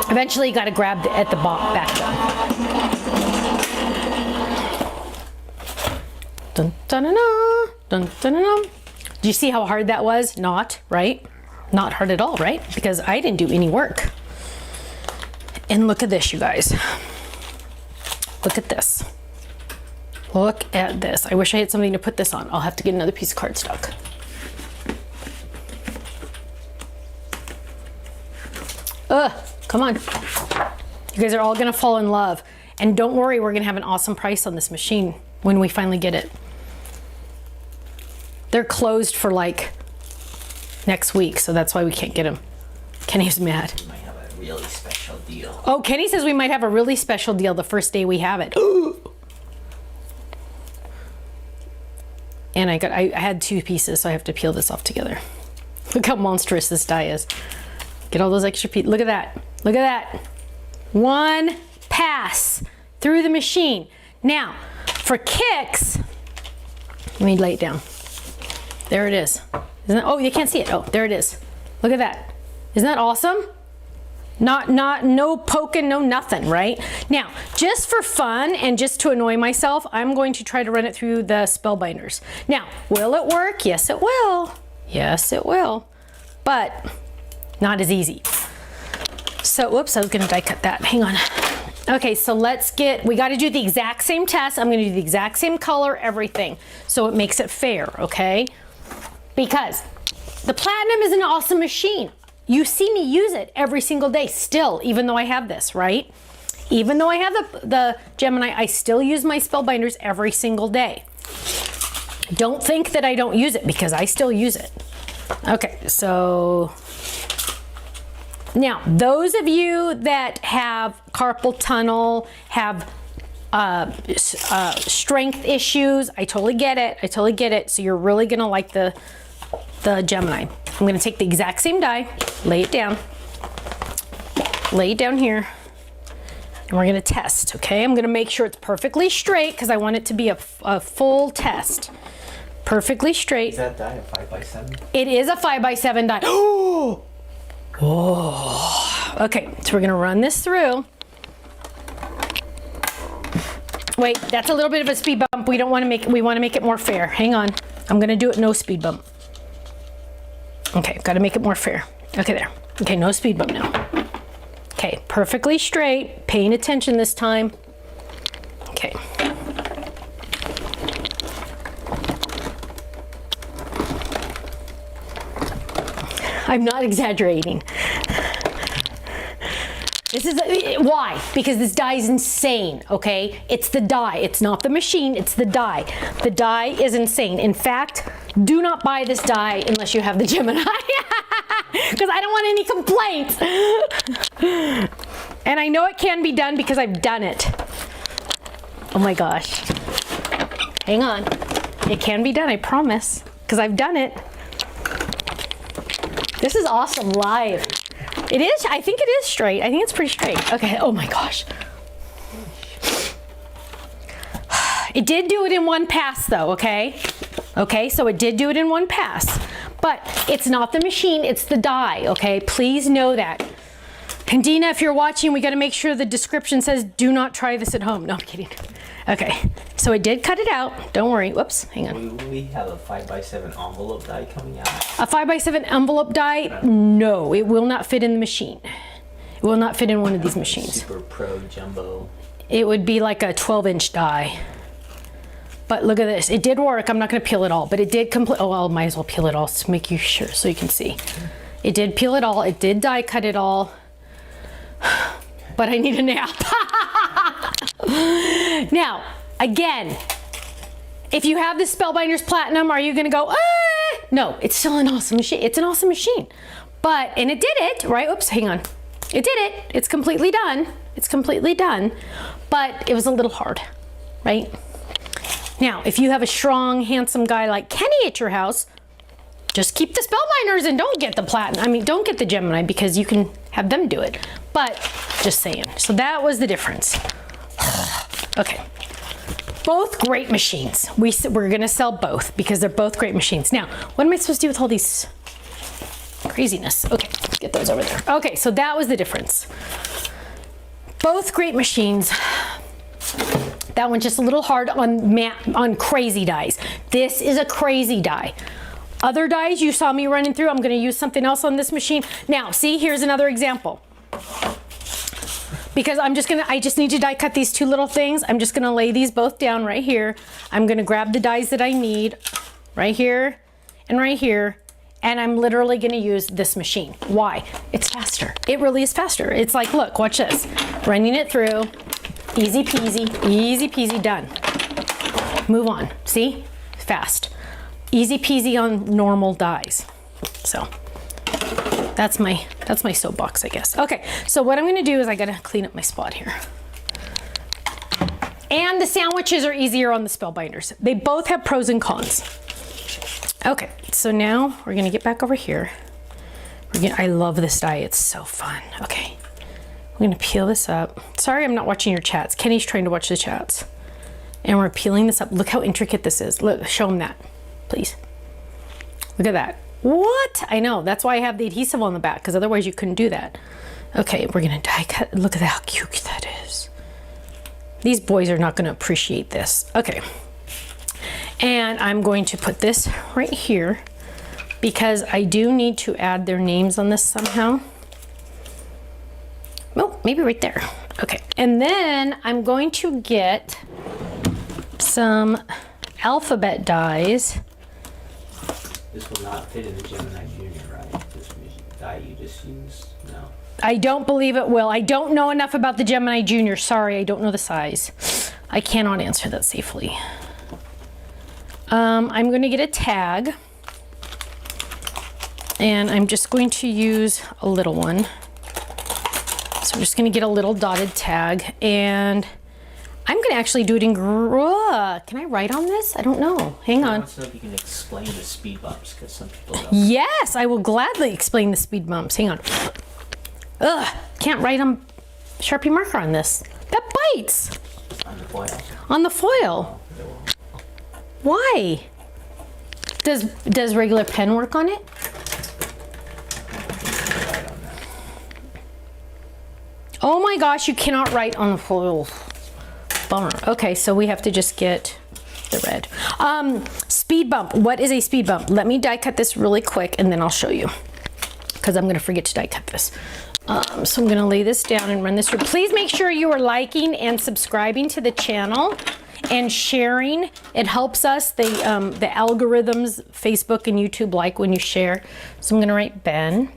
Eventually, you got to grab at the back though. Dun, dun, dun, dun, dun, dun, dun. Do you see how hard that was? Not, right? Not hard at all, right? Because I didn't do any work. And look at this, you guys. Look at this. Look at this. I wish I had something to put this on. I'll have to get another piece of cardstock. Ugh, come on. You guys are all gonna fall in love. And don't worry, we're gonna have an awesome price on this machine when we finally get it. They're closed for like next week, so that's why we can't get them. Kenny's mad. We might have a really special deal. Oh, Kenny says we might have a really special deal the first day we have it. And I had 2 pieces, so I have to peel this off together. Look how monstrous this die is. Get all those extra pieces. Look at that. Look at that. 1 pass through the machine. Now, for kicks, let me lay it down. There it is. Isn't that, oh, you can't see it. Oh, there it is. Look at that. Isn't that awesome? No poking, no nothing, right? Now, just for fun and just to annoy myself, I'm going to try to run it through the Spellbinders. Now, will it work? Yes, it will. Yes, it will. But not as easy. So, whoops, I was gonna die cut that. Hang on. Okay, so we gotta do the exact same test. I'm gonna do the exact same color, everything. So it makes it fair, okay? Because the Platinum is an awesome machine. You see me use it every single day still, even though I have this, right? Even though I have the Gemini, I still use my Spellbinders every single day. Don't think that I don't use it, because I still use it. Okay, so now those of you that have carpal tunnel, have strength issues, I totally get it. I totally get it. So you're really gonna like the Gemini. I'm gonna take the exact same die, lay it down here, and we're gonna test, okay? I'm gonna make sure it's perfectly straight because I want it to be a full test. Perfectly straight. Is that die a 5x7? It is a 5x7 die. Oh! Okay, so we're gonna run this through. Wait, that's a little bit of a speed bump. We wanna make it more fair. Hang on. I'm gonna do it no speed bump. Okay, gotta make it more fair. Okay, there. Okay, no speed bump now. Okay, perfectly straight. Paying attention this time. Okay. I'm not exaggerating. This is why? Because this die is insane, okay? It's the die. It's not the machine, it's the die. The die is insane. In fact, do not buy this die unless you have the Gemini. Because I don't want any complaints. And I know it can be done because I've done it. Oh my gosh. Hang on. It can be done, I promise. Because I've done it. This is awesome live. It is, I think it is straight. I think it's pretty straight. Okay, oh my gosh. It did do it in 1 pass though, okay? Okay, so it did do it in 1 pass. But it's not the machine, it's the die, okay? Please know that. And Dina, if you're watching, we gotta make sure the description says, do not try this at home. No, I'm kidding. Okay, so it did cut it out. Don't worry, whoops, hang on. Will we have a 5x7 envelope die coming out? A 5x7 envelope die? No, it will not fit in the machine. It will not fit in one of these machines. Super Pro Jumbo. It would be like a 12-inch die. But look at this, it did work. I'm not gonna peel it all, but it did complete. Oh, I might as well peel it all to make you sure so you can see. It did peel it all, it did die cut it all. But I need a nap. Now, again, if you have the Spellbinders Platinum, are you gonna go, ah? No, it's still an awesome machine. It's an awesome machine. But, and it did it, right? Oops, hang on. It did it, it's completely done. It's completely done, but it was a little hard, right? Now, if you have a strong, handsome guy like Kenny at your house, just keep the Spellbinders and don't get the Platinum. I mean, don't get the Gemini because you can have them do it. But, just saying. So that was the difference. Okay. Both great machines. We're gonna sell both because they're both great machines. Now, what am I supposed to do with all these craziness? Okay, let's get those over there. Okay, so that was the difference. Both great machines. That one's just a little hard on crazy dies. This is a crazy die. Other dies you saw me running through, I'm gonna use something else on this machine. Now, see, here's another example. Because I just need to die cut these 2 little things. I'm just gonna lay these both down right here. I'm gonna grab the dies that I need right here and right here. And I'm literally gonna use this machine. Why? It's faster. It really is faster. It's like, look, watch this. Running it through, easy peasy, done. Move on, see? Fast. Easy peasy on normal dies. So that's my soapbox, I guess. Okay, so what I'm gonna do is I gotta clean up my spot here. And the sandwiches are easier on the Spellbinders. They both have pros and cons. Okay, so now we're gonna get back over here. I love this die, it's so fun. Okay, we're gonna peel this up. Sorry I'm not watching your chats. Kenny's trying to watch the chats. And we're peeling this up. Look how intricate this is. Look, show him that, please. Look at that. What? I know, that's why I have the adhesive on the back, because otherwise you couldn't do that. Okay, we're gonna die cut. Look at how cute that is. These boys are not gonna appreciate this. Okay. And I'm going to put this right here because I do need to add their names on this somehow. Oh, maybe right there. Okay. And then I'm going to get some alphabet dies. This will not fit in the Gemini Junior, right? This die you just used? No. I don't believe it will. I don't know enough about the Gemini Junior. Sorry, I don't know the size. I cannot answer that safely. I'm going to get a tag, and I'm just going to use a little one. So I'm just going to get a little dotted tag, and I'm going to actually do it in can I write on this? I don't know. Hang on. I want to know if you can explain the speed bumps, because some people don't. Yes, I will gladly explain the speed bumps. Hang on. Ugh, can't write on Sharpie marker on this. That bites. On the foil. On the foil. Why? Does regular pen work on it? Oh my gosh, you cannot write on the foil. Bummer. Okay, so we have to just get the red. Speed bump. What is a speed bump? Let me die cut this really quick and then I'll show you, because I'm gonna forget to die cut this. So I'm gonna lay this down and run this through. Please make sure you are liking and subscribing to the channel and sharing. It helps us. The algorithms, Facebook and YouTube, like when you share. So I'm gonna write Ben,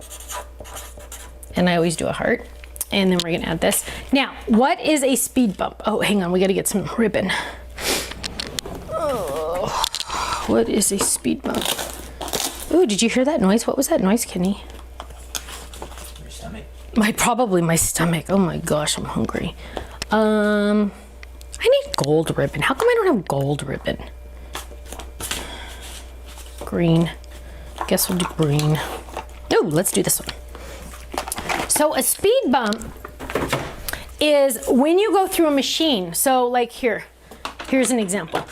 and I always do a heart. And then we're gonna add this. Now, what is a speed bump? Oh, hang on, we gotta get some ribbon. Oh, what is a speed bump? Ooh, did you hear that noise? What was that noise, Kenny? Your stomach. Probably my stomach. Oh my gosh, I'm hungry. I need gold ribbon. How come I don't have gold ribbon? Green. Guess we'll do green. Oh, let's do this one. So a speed bump is when you go through a machine. So like here's an example.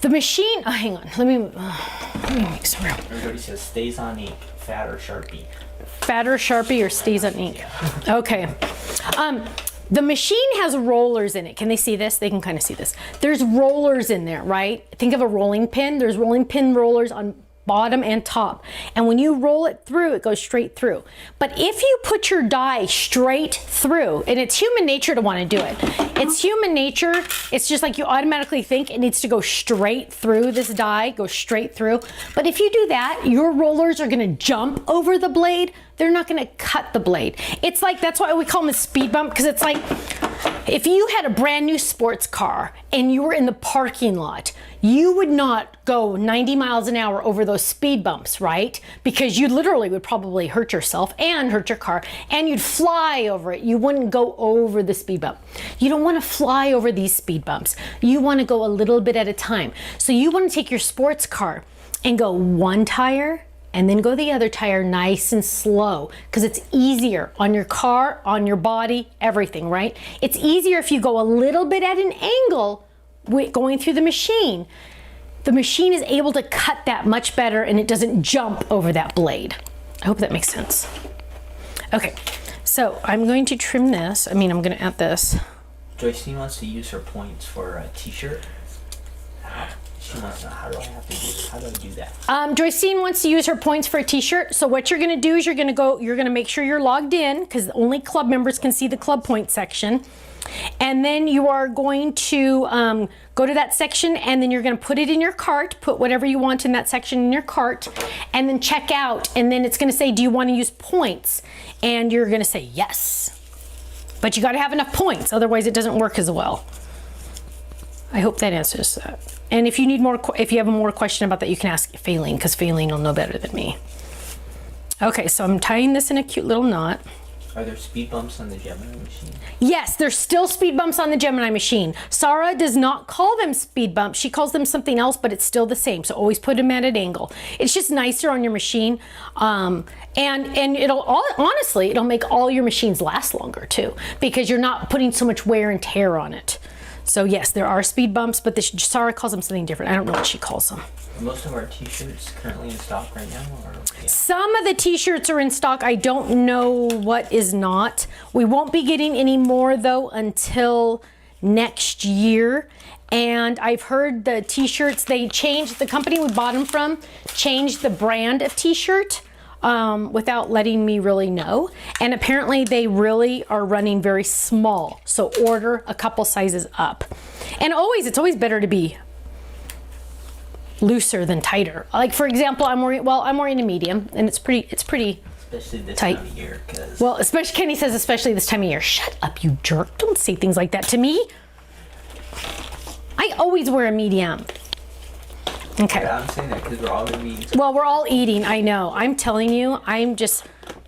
The machine, oh, hang on, let me make some room. Everybody says stays on ink, fat or Sharpie. Fat or Sharpie or stays on ink. Okay. The machine has rollers in it. Can they see this? They can kind of see this. There's rollers in there, right? Think of a rolling pin. There's rolling pin rollers on bottom and top. And when you roll it through, it goes straight through. But if you put your die straight through, and it's human nature to want to do it. It's human nature. It's just like you automatically think it needs to go straight through this die, go straight through. But if you do that, your rollers are going to jump over the blade. They're not going to cut the blade. It's like, that's why we call them a speed bump, because it's like if you had a brand new sports car and you were in the parking lot, you would not go 90 miles an hour over those speed bumps, right? Because you literally would probably hurt yourself and hurt your car, and you'd fly over it. You wouldn't go over the speed bump. You don't want to fly over these speed bumps. You want to go a little bit at a time. So you want to take your sports car and go one tire and then go the other tire nice and slow, because it's easier on your car, on your body, everything, right? It's easier if you go a little bit at an angle going through the machine. The machine is able to cut that much better, and it doesn't jump over that blade. I hope that makes sense. Okay, so I'm going to trim this. I'm going to add this. Joycine wants to use her points for a t-shirt. She wants to know, how do I do that? Joycine wants to use her points for a t-shirt. So what you're going to do is you're going to make sure you're logged in, because only club members can see the club point section. And then you are going to go to that section, and then you're going to put it in your cart, put whatever you want in that section in your cart, and then check out. And then it's going to say, do you want to use points? And you're going to say yes. But you got to have enough points, otherwise it doesn't work as well. I hope that answers that. And if you need more, if you have a more question about that, you can ask Faylene, because Faylene will know better than me. Okay, so I'm tying this in a cute little knot. Are there speed bumps on the Gemini machine? Yes, there's still speed bumps on the Gemini machine. Sarah does not call them speed bumps. She calls them something else, but it's still the same. So always put them at an angle. It's just nicer on your machine. And honestly, it'll make all your machines last longer too, because you're not putting so much wear and tear on it. So yes, there are speed bumps, but Sarah calls them something different. I don't know what she calls them. Are most of our t-shirts currently in stock right now? Or, yeah. Some of the t-shirts are in stock. I don't know what is not. We won't be getting any more though until next year. And I've heard the t-shirts, they changed, the company we bought them from changed the brand of t-shirt without letting me really know. And apparently they really are running very small. So order a couple sizes up. And it's always better to be looser than tighter. Like for example, I'm wearing a medium, and it's pretty Especially this tight. time of year. Well, especially Kenny says, especially this time of year. Shut up, you jerk! Don't say things like that to me. I always wear a medium. Okay. Yeah, I'm saying that because we're all gonna be. Well, we're all eating. I know. I'm telling you.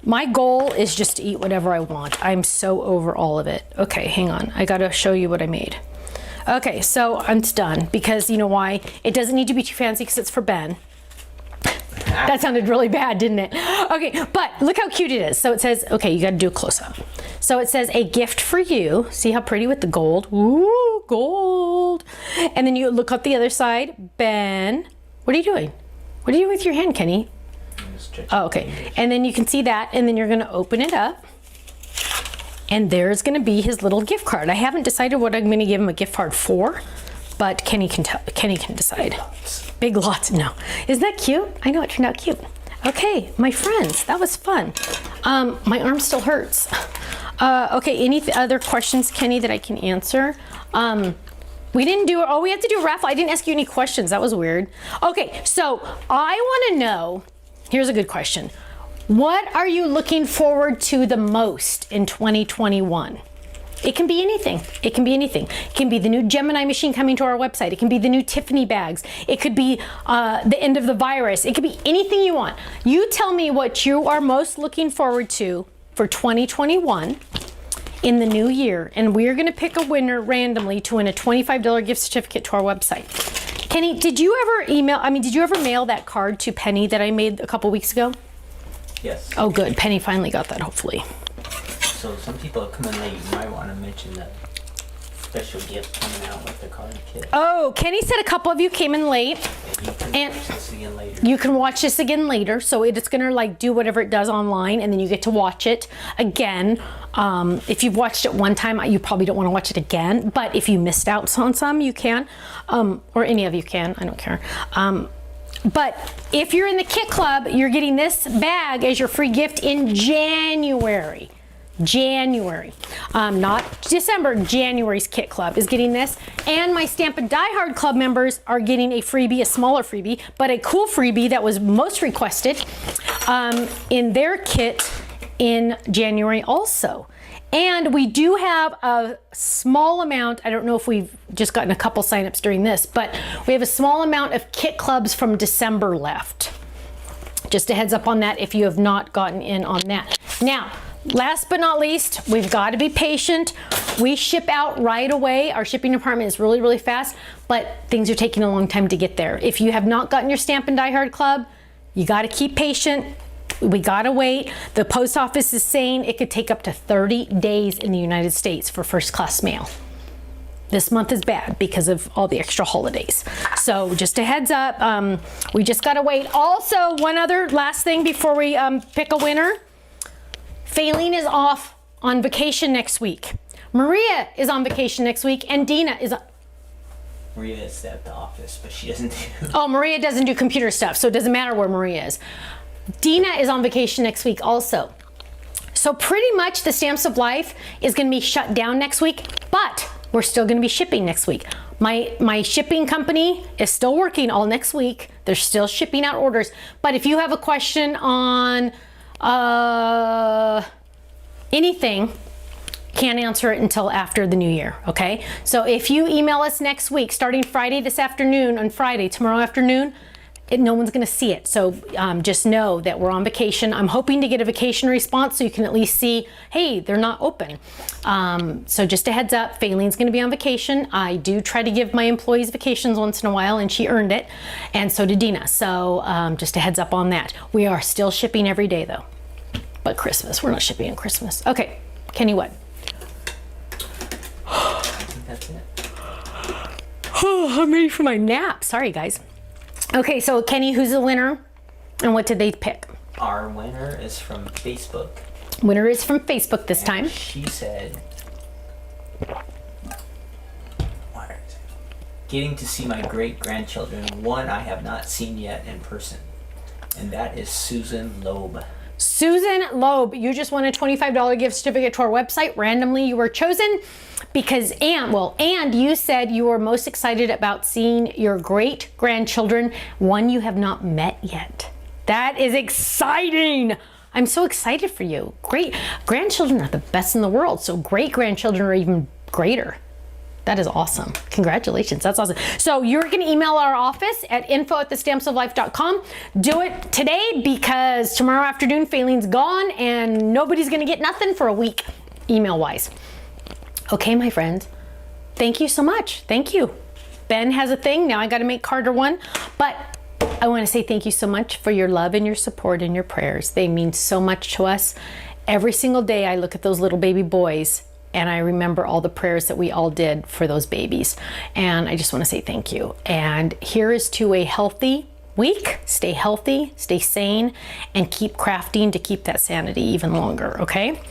My goal is just to eat whatever I want. I'm so over all of it. Okay, hang on. I gotta show you what I made. Okay, so I'm done because you know why? It doesn't need to be too fancy because it's for Ben. That sounded really bad, didn't it? Okay, but look how cute it is. So it says, okay, you got to do a close-up. So it says, a gift for you. See how pretty with the gold? Ooh, gold. And then you look up the other side. Ben, what are you doing? What are you doing with your hand, Kenny? Oh, okay. And then you can see that, and then you're going to open it up. And there's going to be his little gift card. I haven't decided what I'm going to give him a gift card for, but Kenny can decide. Big lots. No. Isn't that cute? I know it turned out cute. Okay, my friends, that was fun. My arm still hurts. Okay, any other questions, Kenny, that I can answer? We didn't do, we had to do a raffle. I didn't ask you any questions. That was weird. Okay, so I want to know, here's a good question. What are you looking forward to the most in 2021? It can be anything. It can be anything. It can be the new Gemini machine coming to our website. It can be the new Tiffany bags. It could be the end of the virus. It could be anything you want. You tell me what you are most looking forward to for 2021 in the new year, and we're going to pick a winner randomly to win a $25 gift certificate to our website. Kenny, did you ever mail that card to Penny that I made a couple weeks ago? Yes. Oh, good. Penny finally got that, hopefully. So some people are coming late. You might want to mention that special gift coming out with the card kit. Oh, Kenny said a couple of you came in late. And you can watch this again later. You can watch this again later. So it's going to like do whatever it does online, and then you get to watch it again. If you've watched it one time, you probably don't want to watch it again. But if you missed out on some, you can. Or any of you can. I don't care. But if you're in the Kit Club, you're getting this bag as your free gift in January. Not December. January's Kit Club is getting this. And my Stampin' Die Hard Club members are getting a freebie, a smaller freebie, but a cool freebie that was most requested in their kit in January also. And we do have a small amount, I don't know if we've just gotten a couple signups during this, but we have a small amount of Kit Clubs from December left. Just a heads up on that if you have not gotten in on that. Now, last but not least, we've got to be patient. We ship out right away. Our shipping department is really, really fast, but things are taking a long time to get there. If you have not gotten your Stampin' Die Hard Club, you got to keep patient. We gotta wait. The post office is saying it could take up to 30 days in the United States for first class mail. This month is bad because of all the extra holidays. So just a heads up, we just gotta wait. Also, one other last thing before we pick a winner. Faylene is off on vacation next week. Maria is on vacation next week, and Dina is on. Maria is at the office, but she doesn't do. Oh, Maria doesn't do computer stuff, so it doesn't matter where Maria is. Dina is on vacation next week also. So pretty much the Stamps of Life is going to be shut down next week, but we're still going to be shipping next week. My shipping company is still working all next week. They're still shipping out orders. But if you have a question on anything, can't answer it until after the new year, okay? So if you email us next week, starting Friday this afternoon, on Friday, tomorrow afternoon, no one's going to see it. So just know that we're on vacation. I'm hoping to get a vacation response so you can at least see, hey, they're not open. So just a heads up, Faylene's going to be on vacation. I do try to give my employees vacations once in a while, and she earned it. And so did Dina. So just a heads up on that. We are still shipping every day though. But Christmas, we're not shipping on Christmas. Okay, Kenny, what? I think that's it. Oh, I'm ready for my nap. Sorry, guys. Okay, so Kenny, who's the winner? And what did they pick? Our winner is from Facebook. Winner is from Facebook this time. She said, getting to see my great-grandchildren, one I have not seen yet in person. And that is Susan Loeb. Susan Loeb, you just won a $25 gift certificate to our website. Randomly, you were chosen because, and you said you were most excited about seeing your great grandchildren, one you have not met yet. That is exciting. I'm so excited for you. Great grandchildren are the best in the world, so great grandchildren are even greater. That is awesome. Congratulations. That's awesome. So you're going to email our office at info@thestampsoflife.com. Do it today because tomorrow afternoon, Faylene's gone and nobody's going to get nothing for a week, email-wise. Okay, my friends. Thank you so much. Thank you. Ben has a thing. Now I got to make Carter one. But I want to say thank you so much for your love and your support and your prayers. They mean so much to us. Every single day I look at those little baby boys and I remember all the prayers that we all did for those babies. And I just want to say thank you. And here is to a healthy week. Stay healthy, stay sane, and keep crafting to keep that sanity even longer, okay?